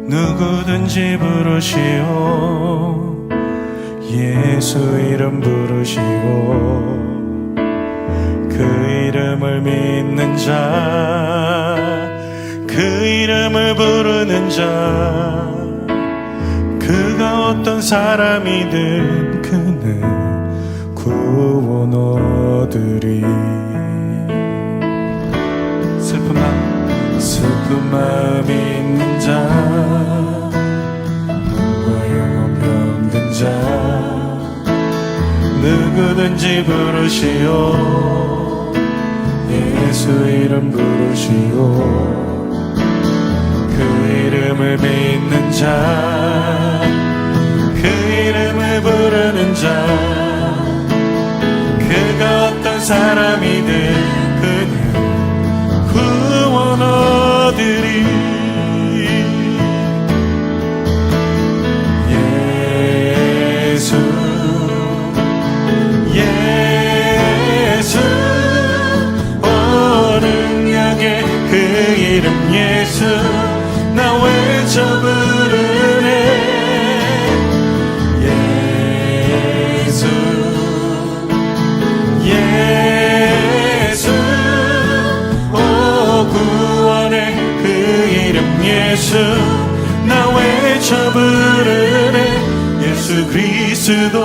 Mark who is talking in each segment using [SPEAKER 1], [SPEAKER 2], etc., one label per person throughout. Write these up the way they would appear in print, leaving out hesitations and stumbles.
[SPEAKER 1] 누구든지 부르시오. 예수 이름 부르시오. 그 이름을 믿는 자, 그 이름을 부르는 자, 그가 어떤 사람이든 그는 구원 얻으리. 슬픈 마음이 있는 자, 눈과 영혼 병든 자, 누구든지 부르시오. 예수 이름 부르시오. 그 이름을 믿는 자, 그 이름을 부르는 자, 그가 어떤 사람이든 그는 구원 얻으리. 예수 예수 오 능력의 그 이름 예수 나 외쳐 부르네. 예수 예수 오 구원의 그 이름 예수 나 외쳐 부르네. 예수 그리스도.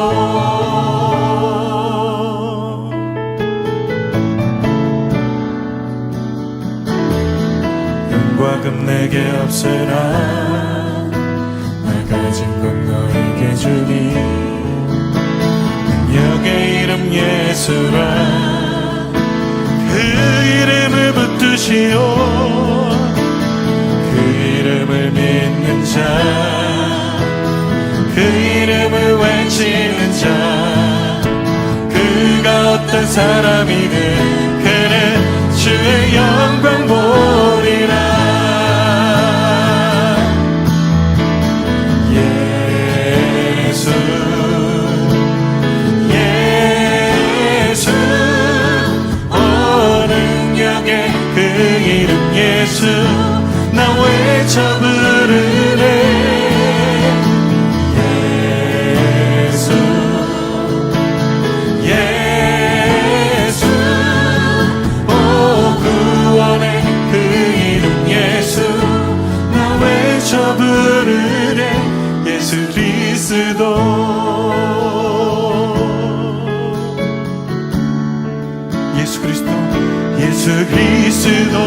[SPEAKER 1] 은과 금 내게 없으나 나 가진 것 너에게 주니. 능력의 이름 예수라. 그 이름을 붙드시오. 그 이름을 믿는 자, 그 이름을 외치는 자, 그가 어떤 사람이든 그는 주의 영광 보리라. 예수 예수 오 능력의 그 이름 예수 나 외쳐 부르네. 예수 예수 오 구원의 그 이름 예수 나 외쳐 부르네. 예수 그리스도. 예수 그리스도 예수 그리스도.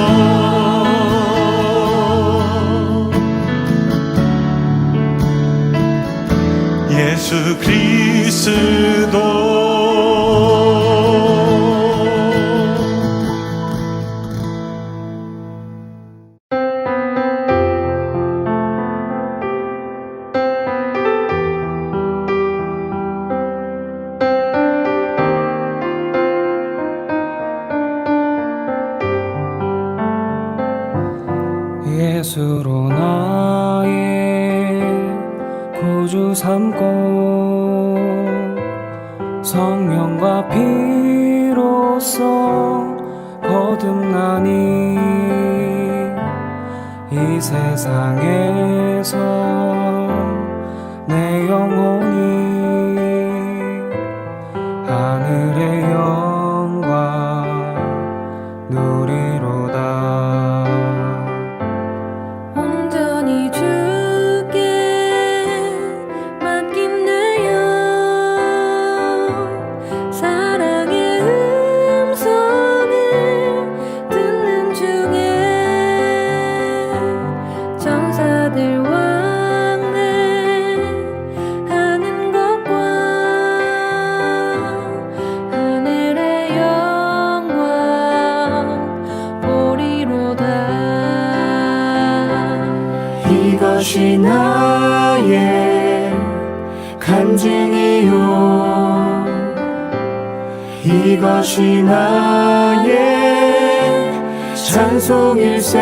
[SPEAKER 1] 예수 그리스도.
[SPEAKER 2] 예수로 나의 구주 삼고 성령과 피로써 거듭나니 이 세상에서 내 영혼이 하늘의 영광 누리로다.
[SPEAKER 3] 온전히 주께 맡긴 내 영, 사랑의 음성을 듣는 중에 천사들 왕래하는 것과 하늘의 영광 보리로다.
[SPEAKER 4] 이것이 나의 간증이요, 이것이 나의 찬송일세.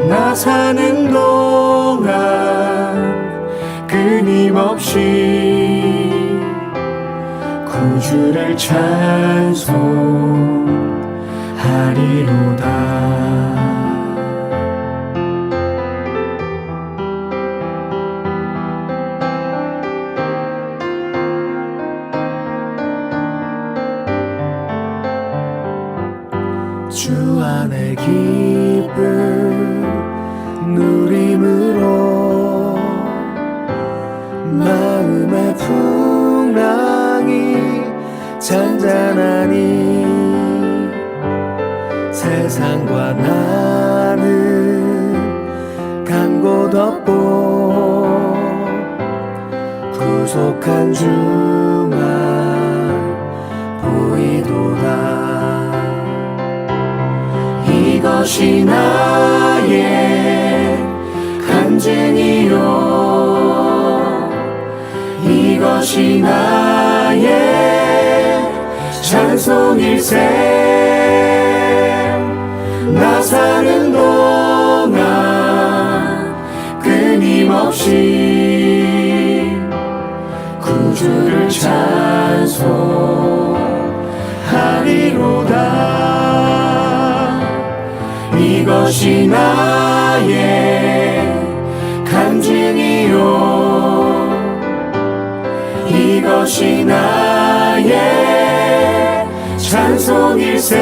[SPEAKER 4] 나 사는 동안 끊임없이 구주를 찬송하리로다. 기쁨 누림으로 마음의 풍랑이 잔잔하니 세상과 나는 간 곳 없고 구속한 주만 보이도다. 이것이 나의 간증이요 이것이 나의 찬송일세. 나 사는 동안 끊임없이 구주를 찬송하리로다. 이것이 나의 간증이요 이것이 나의 찬송일세.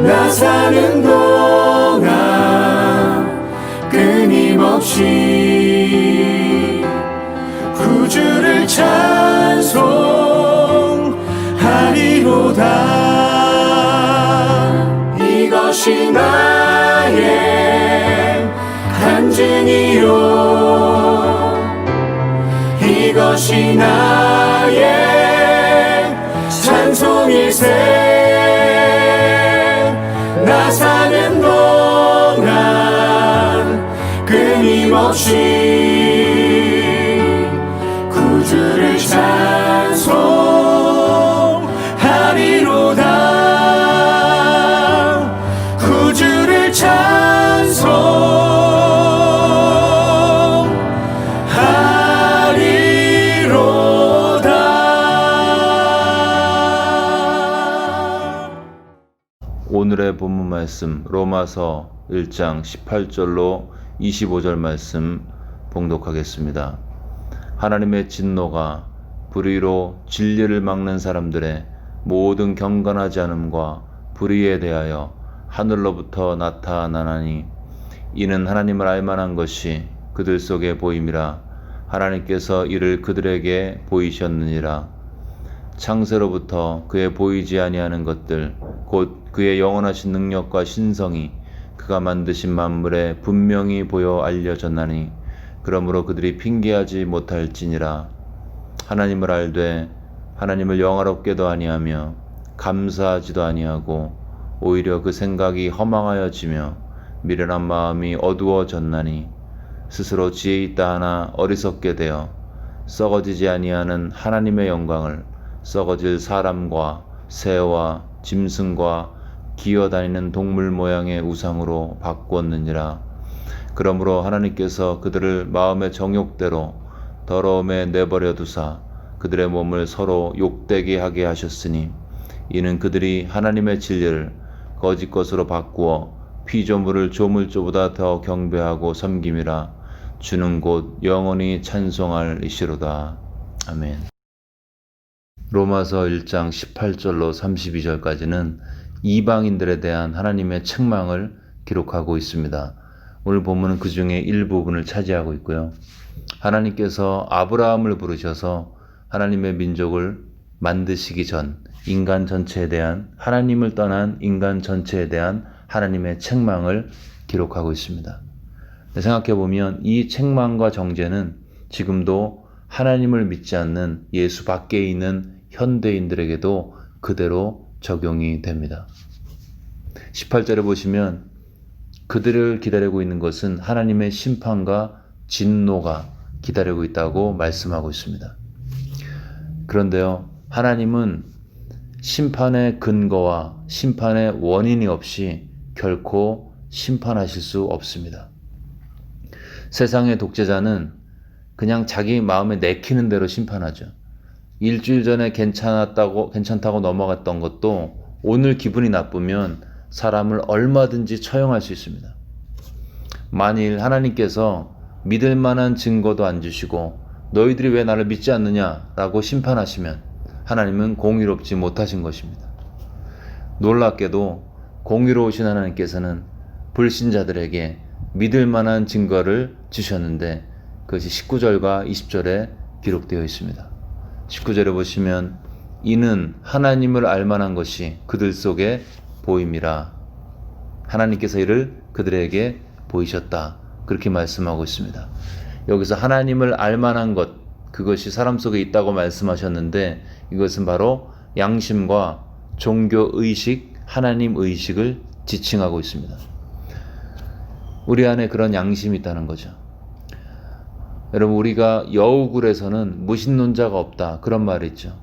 [SPEAKER 4] 나 사는 동안 끊임없이 구주를 찬송하리로다. 이것이 나의 간증이요 이것이 나의 찬송일세. 나 사는 동안 끊임없이 구주를 찬송하리로다. 구주를 찬송하리로다.
[SPEAKER 5] 오늘의 본문 말씀 로마서 1장 18절로 25절 말씀 봉독하겠습니다. 하나님의 진노가 불의로 진리를 막는 사람들의 모든 경건하지 않음과 불의에 대하여 하늘로부터 나타나나니 이는 하나님을 알만한 것이 그들 속에 보임이라. 하나님께서 이를 그들에게 보이셨느니라. 창세로부터 그의 보이지 아니하는 것들 곧 그의 영원하신 능력과 신성이 그가 만드신 만물에 분명히 보여 알려졌나니 그러므로 그들이 핑계하지 못할지니라. 하나님을 알되 하나님을 영화롭게도 아니하며 감사하지도 아니하고 오히려 그 생각이 허망하여지며 미련한 마음이 어두워졌나니 스스로 지혜 있다 하나 어리석게 되어 썩어지지 아니하는 하나님의 영광을 썩어질 사람과 새와 짐승과 기어다니는 동물 모양의 우상으로 바꾸었느니라. 그러므로 하나님께서 그들을 마음의 정욕대로 더러움에 내버려 두사 그들의 몸을 서로 욕되게 하게 하셨으니 이는 그들이 하나님의 진리를 거짓 것으로 바꾸어 피조물을 조물조보다 더 경배하고 섬김이라. 주는 곧 영원히 찬송할 이시로다. 아멘. 로마서 1장 18절로 32절까지는 이방인들에 대한 하나님의 책망을 기록하고 있습니다. 오늘 본문은 그 중에 일부분을 차지하고 있고요. 하나님께서 아브라함을 부르셔서 하나님의 민족을 만드시기 전 인간 전체에 대한 하나님을 떠난 인간 전체에 대한 하나님의 책망을 기록하고 있습니다. 생각해보면 이 책망과 정죄는 지금도 하나님을 믿지 않는 예수 밖에 있는 현대인들에게도 그대로 적용이 됩니다. 18절에 보시면 그들을 기다리고 있는 것은 하나님의 심판과 진노가 기다리고 있다고 말씀하고 있습니다. 그런데요, 하나님은 심판의 근거와 심판의 원인이 없이 결코 심판하실 수 없습니다. 세상의 독재자는 그냥 자기 마음에 내키는 대로 심판하죠. 일주일 전에 괜찮다고 넘어갔던 것도 오늘 기분이 나쁘면 사람을 얼마든지 처형할 수 있습니다. 만일 하나님께서 믿을 만한 증거도 안 주시고 너희들이 왜 나를 믿지 않느냐라고 심판하시면 하나님은 공의롭지 못하신 것입니다. 놀랍게도 공의로우신 하나님께서는 불신자들에게 믿을 만한 증거를 주셨는데 그것이 19절과 20절에 기록되어 있습니다. 19절에 보시면 이는 하나님을 알만한 것이 그들 속에 보임이라. 하나님께서 이를 그들에게 보이셨다. 그렇게 말씀하고 있습니다. 여기서 하나님을 알만한 것, 그것이 사람 속에 있다고 말씀하셨는데 이것은 바로 양심과 종교의식, 하나님의식을 지칭하고 있습니다. 우리 안에 그런 양심이 있다는 거죠. 여러분, 우리가 여우굴에서는 무신론자가 없다, 그런 말이 있죠.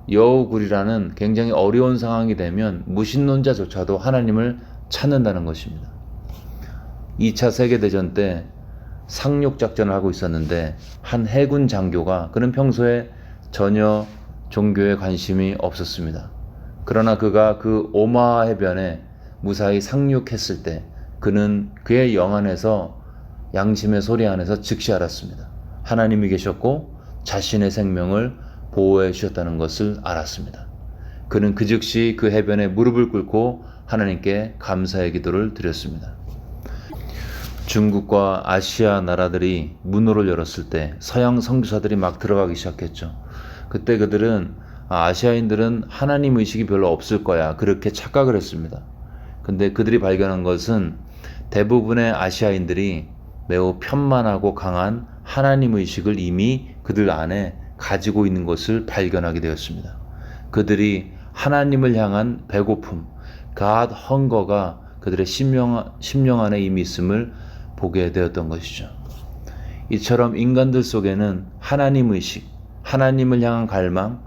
[SPEAKER 5] 여우굴이라는 굉장히 어려운 상황이 되면 무신론자조차도 하나님을 찾는다는 것입니다. 2차 세계대전 때 상륙작전을 하고 있었는데 한 해군 장교가, 그는 평소에 전혀 종교에 관심이 없었습니다. 그러나 그가 그 오마하 해변에 무사히 상륙했을 때 그는 그의 영 안에서, 양심의 소리 안에서 즉시 알았습니다. 하나님이 계셨고 자신의 생명을 보호해 주셨다는 것을 알았습니다. 그는 그 즉시 그 해변에 무릎을 꿇고 하나님께 감사의 기도를 드렸습니다. 중국과 아시아 나라들이 문호를 열었을 때 서양 선교사들이 막 들어가기 시작했죠. 그때 그들은 아시아인들은 하나님 의식이 별로 없을 거야, 그렇게 착각을 했습니다. 근데 그들이 발견한 것은 대부분의 아시아인들이 매우 편만하고 강한 하나님 의식을 이미 그들 안에 가지고 있는 것을 발견하게 되었습니다. 그들이 하나님을 향한 배고픔, God hunger가 그들의 심령 안에 이미 있음을 보게 되었던 것이죠. 이처럼 인간들 속에는 하나님 의식, 하나님을 향한 갈망,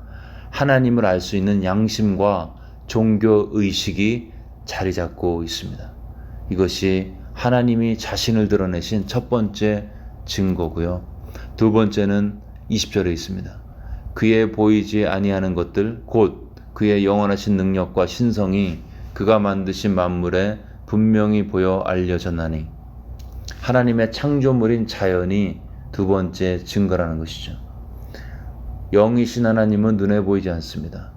[SPEAKER 5] 하나님을 알 수 있는 양심과 종교 의식이 자리 잡고 있습니다. 이것이 하나님이 자신을 드러내신 첫 번째 증거고요. 두 번째는 20절에 있습니다. 그의 보이지 아니하는 것들 곧 그의 영원하신 능력과 신성이 그가 만드신 만물에 분명히 보여 알려졌나니. 하나님의 창조물인 자연이 두 번째 증거라는 것이죠. 영이신 하나님은 눈에 보이지 않습니다.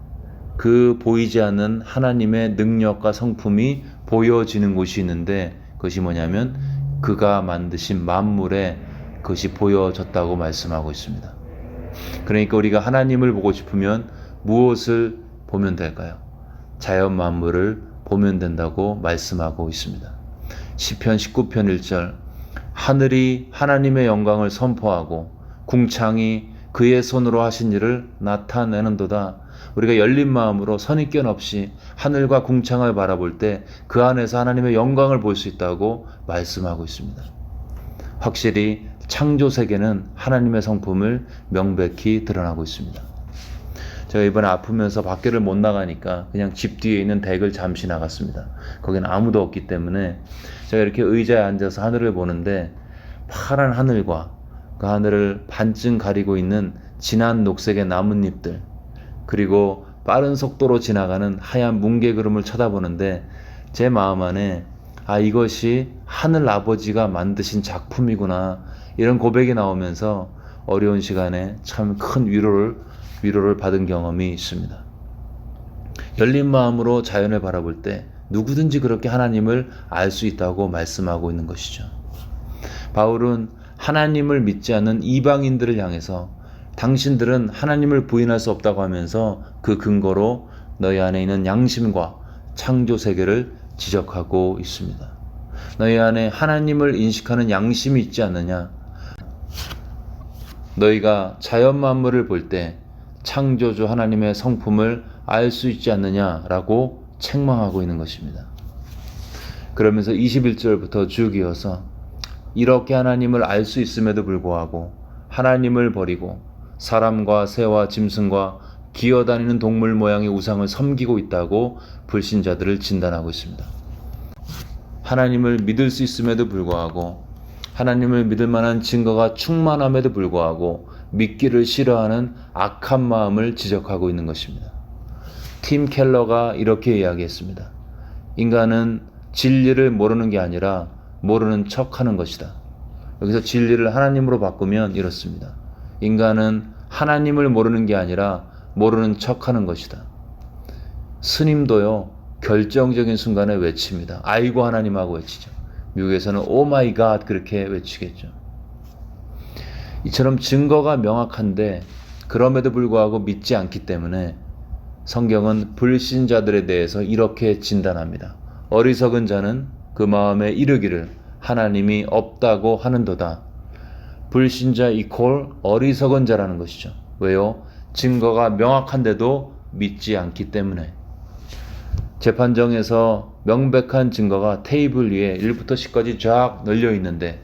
[SPEAKER 5] 그 보이지 않는 하나님의 능력과 성품이 보여지는 곳이 있는데 그것이 뭐냐면 그가 만드신 만물에 그것이 보여졌다고 말씀하고 있습니다. 그러니까 우리가 하나님을 보고 싶으면 무엇을 보면 될까요? 자연 만물을 보면 된다고 말씀하고 있습니다. 시편 19편 1절 하늘이 하나님의 영광을 선포하고 궁창이 그의 손으로 하신 일을 나타내는도다. 우리가 열린 마음으로 선입견 없이 하늘과 궁창을 바라볼 때 그 안에서 하나님의 영광을 볼 수 있다고 말씀하고 있습니다. 확실히 창조 세계는 하나님의 성품을 명백히 드러나고 있습니다. 제가 이번에 아프면서 밖에를 못 나가니까 그냥 집 뒤에 있는 댁을 잠시 나갔습니다. 거기는 아무도 없기 때문에 제가 이렇게 의자에 앉아서 하늘을 보는데 파란 하늘과 그 하늘을 반쯤 가리고 있는 진한 녹색의 나뭇잎들, 그리고 빠른 속도로 지나가는 하얀 뭉게구름을 쳐다보는데 제 마음 안에 이것이 하늘 아버지가 만드신 작품이구나, 이런 고백이 나오면서 어려운 시간에 참 큰 위로를 받은 경험이 있습니다. 열린 마음으로 자연을 바라볼 때 누구든지 그렇게 하나님을 알 수 있다고 말씀하고 있는 것이죠. 바울은 하나님을 믿지 않는 이방인들을 향해서 당신들은 하나님을 부인할 수 없다고 하면서 그 근거로 너희 안에 있는 양심과 창조 세계를 지적하고 있습니다. 너희 안에 하나님을 인식하는 양심이 있지 않느냐? 너희가 자연 만물을 볼 때 창조주 하나님의 성품을 알 수 있지 않느냐라고 책망하고 있는 것입니다. 그러면서 21절부터 쭉 이어서 이렇게 하나님을 알 수 있음에도 불구하고 하나님을 버리고 사람과 새와 짐승과 기어다니는 동물 모양의 우상을 섬기고 있다고 불신자들을 진단하고 있습니다. 하나님을 믿을 수 있음에도 불구하고 하나님을 믿을 만한 증거가 충만함에도 불구하고 믿기를 싫어하는 악한 마음을 지적하고 있는 것입니다. 팀 켈러가 이렇게 이야기했습니다. 인간은 진리를 모르는 게 아니라 모르는 척하는 것이다. 여기서 진리를 하나님으로 바꾸면 이렇습니다. 인간은 하나님을 모르는 게 아니라 모르는 척하는 것이다. 스님도요, 결정적인 순간에 외칩니다. 아이고 하나님하고 외치죠. 미국에서는 오 마이 갓 그렇게 외치겠죠. 이처럼 증거가 명확한데 그럼에도 불구하고 믿지 않기 때문에 성경은 불신자들에 대해서 이렇게 진단합니다. 어리석은 자는 그 마음에 이르기를 하나님이 없다고 하는도다. 불신자 이퀄 어리석은 자라는 것이죠. 왜요? 증거가 명확한데도 믿지 않기 때문에. 재판정에서 명백한 증거가 테이블 위에 1부터 10까지 쫙 널려 있는데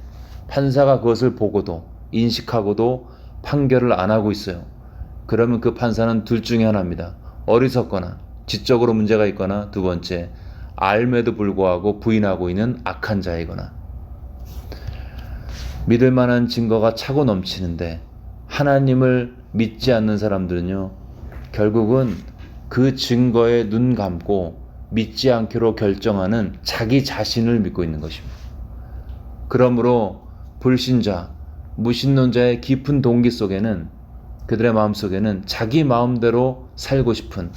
[SPEAKER 5] 판사가 그것을 보고도 인식하고도 판결을 안 하고 있어요. 그러면 그 판사는 둘 중에 하나입니다. 어리석거나 지적으로 문제가 있거나, 두 번째 알매도 불구하고 부인하고 있는 악한 자이거나. 믿을 만한 증거가 차고 넘치는데 하나님을 믿지 않는 사람들은요, 결국은 그 증거에 눈 감고 믿지 않기로 결정하는 자기 자신을 믿고 있는 것입니다. 그러므로 불신자, 무신론자의 깊은 동기 속에는, 그들의 마음 속에는 자기 마음대로 살고 싶은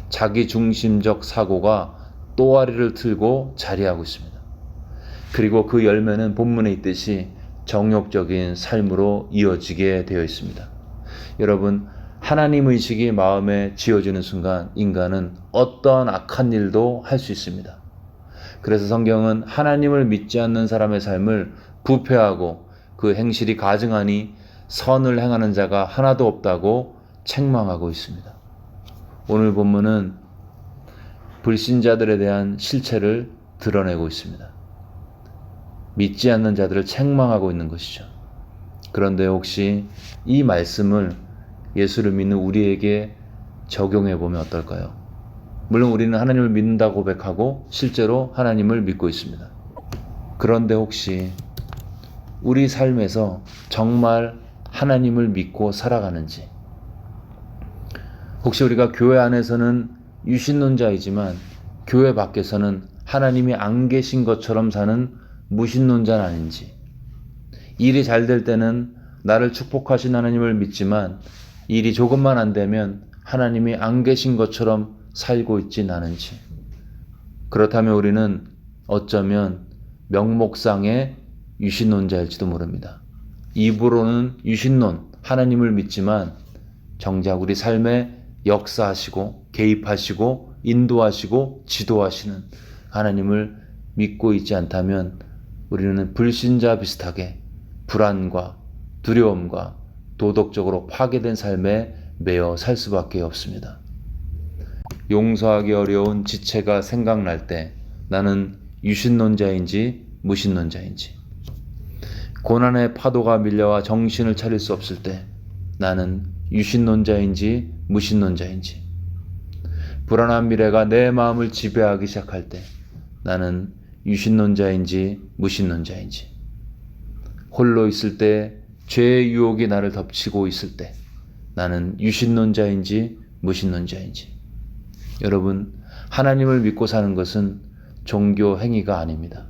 [SPEAKER 5] 자기 중심적 사고가 또아리를 틀고 자리하고 있습니다. 그리고 그 열매는 본문에 있듯이 정욕적인 삶으로 이어지게 되어 있습니다. 여러분, 하나님 의식이 마음에 지어지는 순간 인간은 어떠한 악한 일도 할 수 있습니다. 그래서 성경은 하나님을 믿지 않는 사람의 삶을 부패하고 그 행실이 가증하니 선을 행하는 자가 하나도 없다고 책망하고 있습니다. 오늘 본문은 불신자들에 대한 실체를 드러내고 있습니다. 믿지 않는 자들을 책망하고 있는 것이죠. 그런데 혹시 이 말씀을 예수를 믿는 우리에게 적용해 보면 어떨까요? 물론 우리는 하나님을 믿는다고 고백하고 실제로 하나님을 믿고 있습니다. 그런데 혹시 우리 삶에서 정말 하나님을 믿고 살아가는지, 혹시 우리가 교회 안에서는 유신론자이지만 교회 밖에서는 하나님이 안 계신 것처럼 사는 무신론자는 아닌지, 일이 잘 될 때는 나를 축복하신 하나님을 믿지만 일이 조금만 안 되면 하나님이 안 계신 것처럼 살고 있진 않은지. 그렇다면 우리는 어쩌면 명목상의 유신론자일지도 모릅니다. 입으로는 유신론, 하나님을 믿지만 정작 우리 삶에 역사하시고 개입하시고 인도하시고 지도하시는 하나님을 믿고 있지 않다면 우리는 불신자 비슷하게 불안과 두려움과 도덕적으로 파괴된 삶에 매여 살 수밖에 없습니다. 용서하기 어려운 지체가 생각날 때 나는 유신론자인지 무신론자인지, 고난의 파도가 밀려와 정신을 차릴 수 없을 때 나는 유신론자인지 무신론자인지, 불안한 미래가 내 마음을 지배하기 시작할 때 나는 유신론자인지 무신론자인지, 홀로 있을 때 죄의 유혹이 나를 덮치고 있을 때 나는 유신론자인지 무신론자인지. 여러분, 하나님을 믿고 사는 것은 종교 행위가 아닙니다.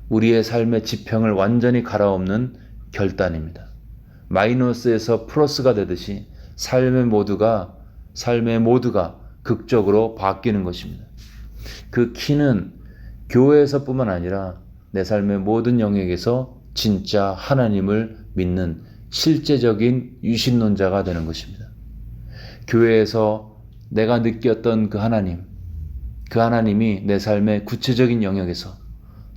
[SPEAKER 5] 우리의 삶의 지평을 완전히 갈아엎는 결단입니다. 마이너스에서 플러스가 되듯이 삶의 모두가 극적으로 바뀌는 것입니다. 그 키는 교회에서뿐만 아니라 내 삶의 모든 영역에서 진짜 하나님을 믿는 실제적인 유신론자가 되는 것입니다. 교회에서 내가 느꼈던 그 하나님이 내 삶의 구체적인 영역에서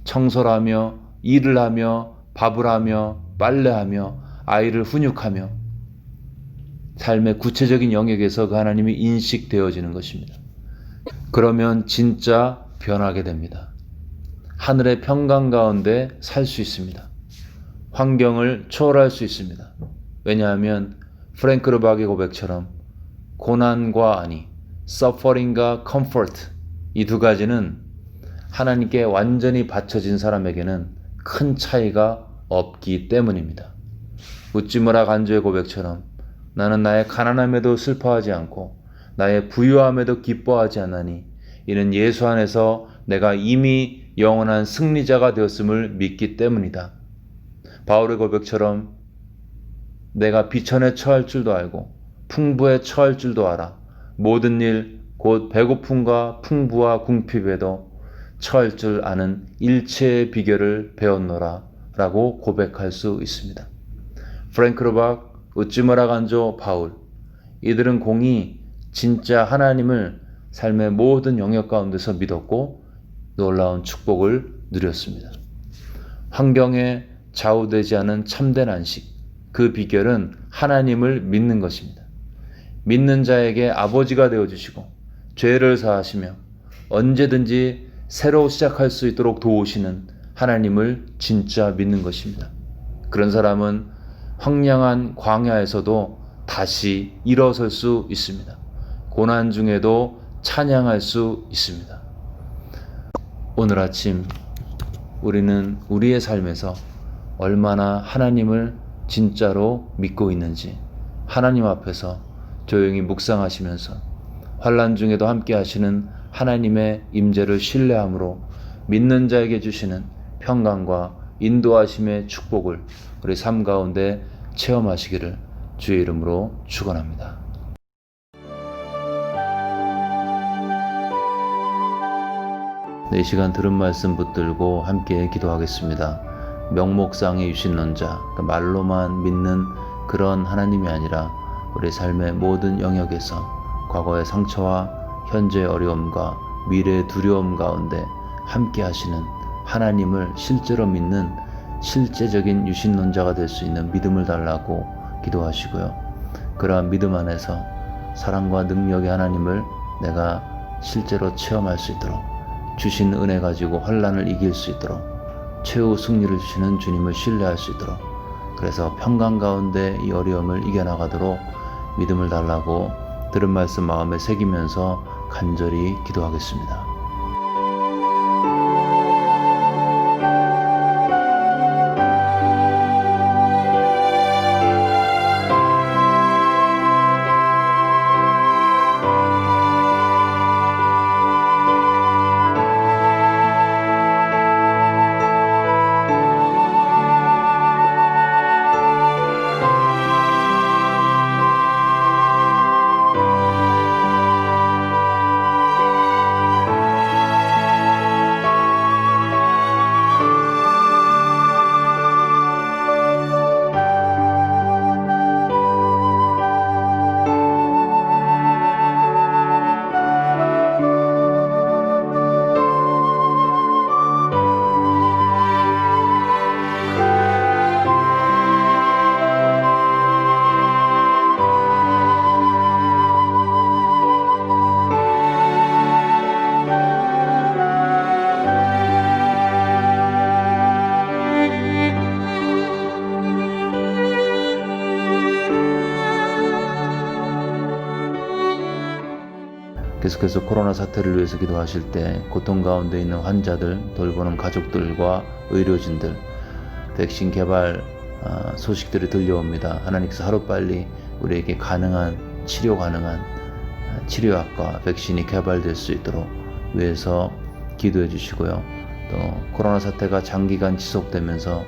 [SPEAKER 5] 청소를 하며 일을 하며 밥을 하며 빨래하며 아이를 훈육하며 삶의 구체적인 영역에서 그 하나님이 인식되어지는 것입니다. 그러면 진짜 변하게 됩니다. 하늘의 평강 가운데 살 수 있습니다. 환경을 초월할 수 있습니다. 왜냐하면 프랭크 르박의 고백처럼 고난과 안위, suffering과 comfort, 이 두 가지는 하나님께 완전히 바쳐진 사람에게는 큰 차이가 없기 때문입니다. 웃지마라 간주의 고백처럼 나는 나의 가난함에도 슬퍼하지 않고 나의 부유함에도 기뻐하지 않나니 이는 예수 안에서 내가 이미 영원한 승리자가 되었음을 믿기 때문이다. 바울의 고백처럼 내가 비천에 처할 줄도 알고 풍부에 처할 줄도 알아 모든 일 곧 배고픔과 풍부와 궁핍에도 처할 줄 아는 일체의 비결을 배웠노라 라고 고백할 수 있습니다. 프랭크 르박, 우찌무라 간조, 바울, 이들은 공히 진짜 하나님을 삶의 모든 영역 가운데서 믿었고 놀라운 축복을 누렸습니다. 환경에 좌우되지 않은 참된 안식, 그 비결은 하나님을 믿는 것입니다. 믿는 자에게 아버지가 되어주시고 죄를 사하시며 언제든지 새로 시작할 수 있도록 도우시는 하나님을 진짜 믿는 것입니다. 그런 사람은 황량한 광야에서도 다시 일어설 수 있습니다. 고난 중에도 찬양할 수 있습니다. 오늘 아침 우리는 우리의 삶에서 얼마나 하나님을 진짜로 믿고 있는지 하나님 앞에서 조용히 묵상하시면서 환난 중에도 함께 하시는 하나님의 임재를 신뢰함으로 믿는 자에게 주시는 평강과 인도하심의 축복을 우리 삶 가운데 체험하시기를 주의 이름으로 축원합니다. 이 시간 들은 말씀 붙들고 함께 기도하겠습니다. 명목상의 유신론자, 말로만 믿는 그런 하나님이 아니라 우리 삶의 모든 영역에서 과거의 상처와 현재의 어려움과 미래의 두려움 가운데 함께 하시는 하나님을 실제로 믿는 실제적인 유신론자가 될 수 있는 믿음을 달라고 기도하시고요. 그러한 믿음 안에서 사랑과 능력의 하나님을 내가 실제로 체험할 수 있도록 주신 은혜 가지고 환난을 이길 수 있도록 최후 승리를 주시는 주님을 신뢰할 수 있도록 그래서 평강 가운데 이 어려움을 이겨나가도록 믿음을 달라고 들은 말씀 마음에 새기면서 간절히 기도하겠습니다. 계속해서 코로나 사태를 위해서 기도하실 때 고통 가운데 있는 환자들, 돌보는 가족들과 의료진들, 백신 개발 소식들이 들려옵니다. 하나님께서 하루빨리 우리에게 치료 가능한 치료약과 백신이 개발될 수 있도록 위해서 기도해 주시고요. 또 코로나 사태가 장기간 지속되면서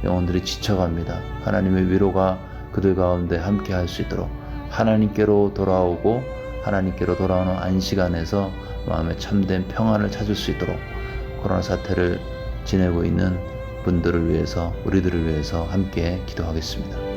[SPEAKER 5] 영혼들이 지쳐갑니다. 하나님의 위로가 그들 가운데 함께 할 수 있도록 하나님께로 돌아오고 하나님께로 돌아오는 안식 안에서 마음에 참된 평안을 찾을 수 있도록 코로나 사태를 지내고 있는 분들을 위해서 우리들을 위해서 함께 기도하겠습니다.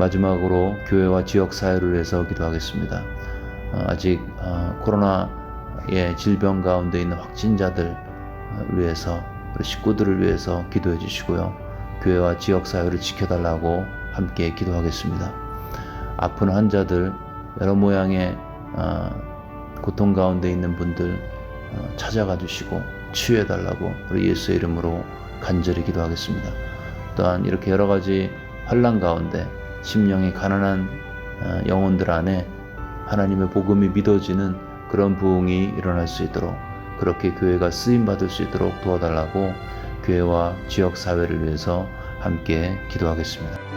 [SPEAKER 5] 마지막으로 교회와 지역사회를 위해서 기도하겠습니다. 아직 코로나의 질병 가운데 있는 확진자들 위해서, 우리 식구들을 위해서 기도해 주시고요. 교회와 지역사회를 지켜달라고 함께 기도하겠습니다. 아픈 환자들, 여러 모양의 고통 가운데 있는 분들 찾아가 주시고 치유해 달라고 우리 예수의 이름으로 간절히 기도하겠습니다. 또한 이렇게 여러 가지 환난 가운데 심령이 가난한 영혼들 안에 하나님의 복음이 믿어지는 그런 부흥이 일어날 수 있도록, 그렇게 교회가 쓰임받을 수 있도록 도와달라고 교회와 지역사회를 위해서 함께 기도하겠습니다.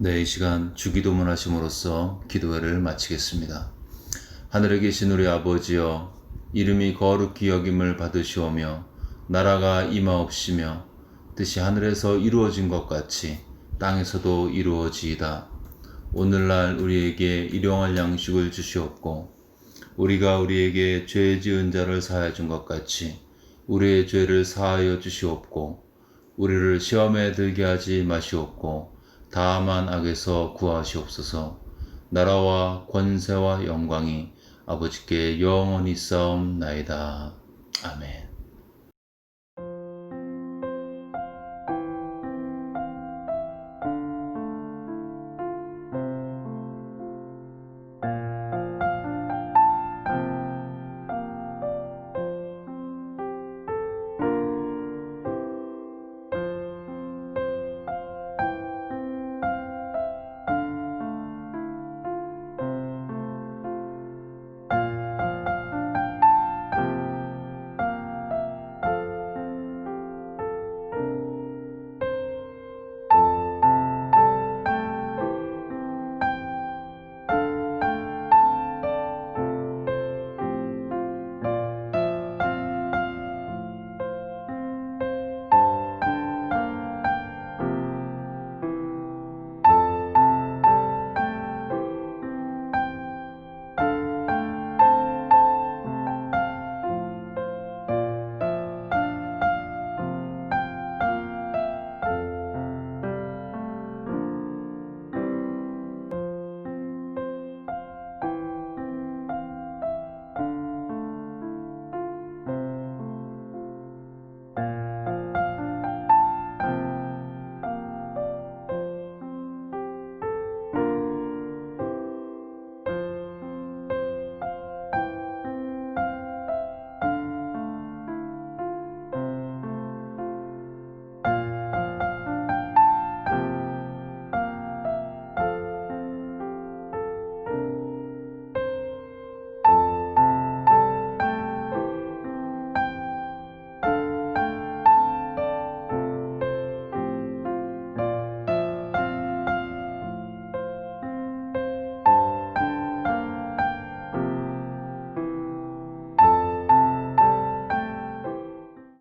[SPEAKER 5] 네, 이 시간 주기도문 하심으로써 기도회를 마치겠습니다. 하늘에 계신 우리 아버지여, 이름이 거룩히 여김을 받으시오며 나라가 임하옵시며 뜻이 하늘에서 이루어진 것 같이 땅에서도 이루어지이다. 오늘날 우리에게 일용할 양식을 주시옵고 우리가 우리에게 죄 지은 자를 사하여 준 것 같이 우리의 죄를 사하여 주시옵고 우리를 시험에 들게 하지 마시옵고 다만 악에서 구하시옵소서. 나라와 권세와 영광이 아버지께 영원히 싸움나이다. 아멘.